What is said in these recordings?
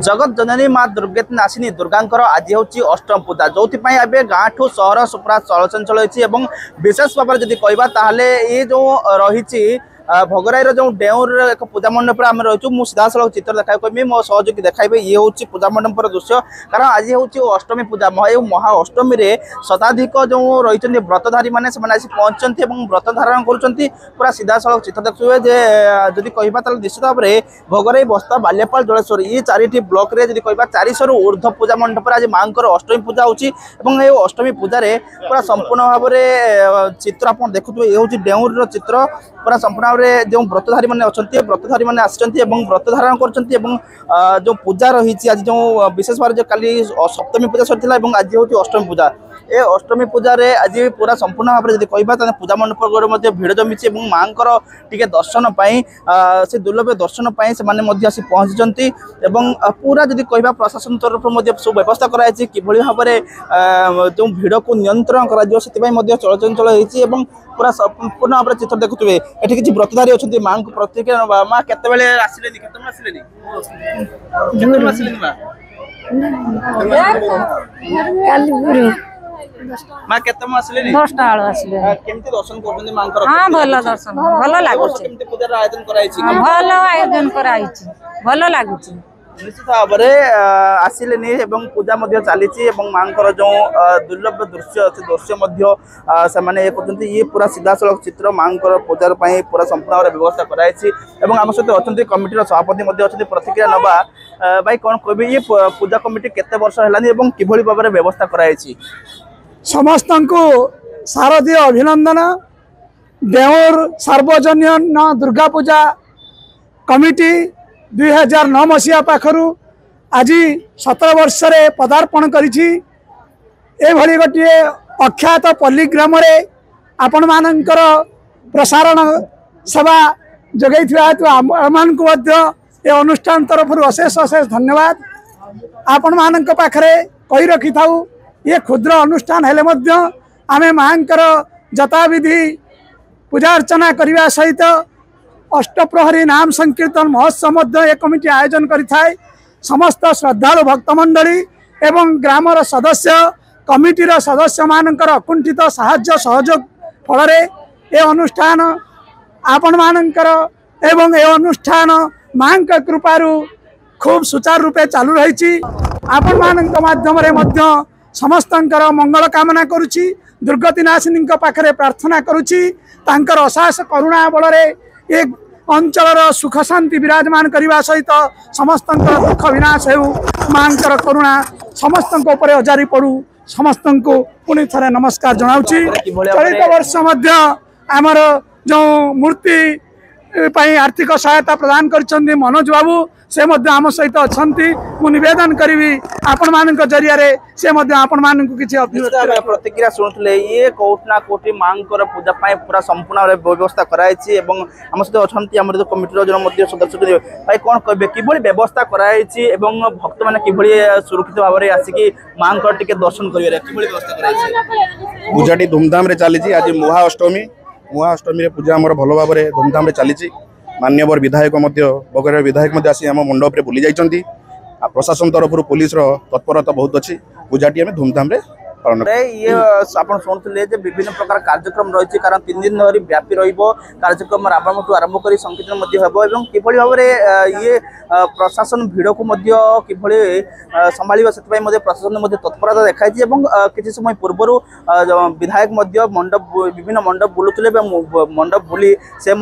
जगत जननी माँ दुर्गेतनाशिनी दुर्गांकर आज हूँ अष्टम पूजा जो गाँ ठू सहर पूरा चलचंचल होती विशेष भाव में जब कहवा ये जो रही भोगराईर जो डेउर एक पूजा मंडप आम रही मुझे सीधा सड़क चित्र देखा कमी मो सहयोगी देखाइबे ये हूँ पूजा मंडपर दृश्य कारण आज हूँ अष्टमी पूजा महा अष्टमी रे शताधिक जो रही व्रतधारी मैंने पहुंचती व्रत धारण कर पूरा सीधा सड़क चित्र देखुए जदि कहवा निश्चित भाव में भोगराई बस्ता बाल्यापाल जलेश्वर ये चारिटी ब्लॉक रे जदि कहवा 400 ऊर्ध्व पूजा मंडप आज माँ अष्टमी पूजा होची अष्टमी पूजा पूरा संपूर्ण भाव में चित्र आप देखुए ये हूँ डेउर चित्र पूरा संपूर्ण जो व्रतधारी मैंने अच्छा व्रतधारी मैंने आसछन्ति व्रत धारण करछन्ति जो पूजा रही आज जो विशेष भाव जो कल सप्तमी पूजा सर आज हूँ अष्टमी पूजा ए अष्टमी पूजा रे आज पूरा संपूर्ण भाव में कहवा पूजा मंडप भिड़ जमी माँ टे दर्शन से दुर्लभ दर्शन से पहुंची पूरा जब कहवा प्रशासन तरफ सुव्यवस्था कराई कि भाव में जो भिड़ को नियंत्रण कर चलचंचल होती पूरा संपूर्ण भाव में चित्र देखुए ये किसी व्रतधारी अच्छा माँ को प्रतिक्रिया माँ केतबेले माँ केते आसिले 10टा आलो आसिले केमती दर्शन करछन मां कर हां भलो दर्शन भलो लागुछ केमती पूजा आयोजन कराई छी भलो आयोजन कराई छी भलो लागुछ निश्चित भाव में आसिले नहीं एवं पूजा चली माँ जो दुर्लभ दृश्य दृश्य से ये पूरा सीधा सड़क चित्र माँ पूजा पूरा संपूर्ण भाव व्यवस्था कराई आम सहित अच्छा कमिटी सभापति अच्छा प्रतिक्रिया नवा भाई कौन कह ये पूजा कमिटी केते वर्ष है कि भाव में व्यवस्था कराई समस्त को शारदीय अभिनंदन देउर सार्वजनीन दुर्गा पूजा कमिटी 2009 मसीहा पाखरु आज 17 वर्ष रे पदार्पण करिछि एभली गोटे अख्यात पल्ली ग्राम रे आपण मानकर प्रसारण सेवा जगैथिबा हेतु आमान को मध्य ए अनुष्ठान तरफ अशेष अशेष धन्यवाद आपण मानक पाखरे कहि रखि थाउ ये क्षुद्र अनुष्ठान हेले मध्य आमे मांकर जताविधि पूजा अर्चना करने सहित अष्टप्रहरी नाम संकीर्तन महोत्सव एक कमिटी आयोजन करिथाय समस्त श्रद्धालु भक्तमंडली एवं ग्रामर सदस्य कमिटीर सदस्य मानकर अकुंठित साहाय्य सहयोग फल ए अनुष्ठान आपण मानकर एवं ए अनुष्ठान मां कृपारु खूब सुचारू रूपे चालू रही आपण मानक माध्यम रे मध्य समस्तंकर मंगल कामना करुछि दुर्गतिनाशिनी पाखरे प्रार्थना करुछि तांकर असास करुणा बल एक अंचल सुख शांति विराजमान करने सहित समस्त दुख विनाश हो मां करुणा समस्त अजारी पड़ू समस्त को पुणी थे नमस्कार जनाऊँगी चलित वर्ष आमर जो मूर्ति आर्थिक सहायता प्रदान कर मनोज बाबू से आम सहित अच्छा निवेदन करी आपण मान जरिया से आपण मान किसी प्रतिक्रिया शुणुले ये कौटना कौटी माँ पूजा पूरा संपूर्ण व्यवस्था कराई आम सहित अच्छा आम जो कमिटी जो सदस्य भाई कौन कहे कि व्यवस्था कराई भक्त मैंने कि सुरक्षित भाव में आसिक माँ टे दर्शन कर पूजा धूमधाम चली आज महाअष्टमी पूजा आम भल भाव में धूमधाम चली मान्यवर विधायक बगैर विधायक आसी आम मंडप बुली जाइए प्रशासन तरफ पुलिस तत्परता बहुत अच्छी पूजाटी आम धूमधाम ये आप शुणुले विभिन्न प्रकार कार्यक्रम रही कारण 3 दिन धरी व्यापी कार्यक्रम रावण ठूँ आरंभ कर संकीर्तन कि भाव में ये प्रशासन भिड़ को कि संभाल से प्रशासन तत्परता देखाई किसी समय पूर्वर विधायक मंडप विभिन्न मंडप बुलूले मंडप बुली से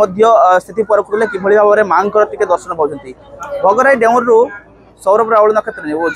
स्थिति परखुले कि भाव में माँ टे दर्शन पाँच भोगराई डेउर सौरभ रावल नक्षत्र न्यूज।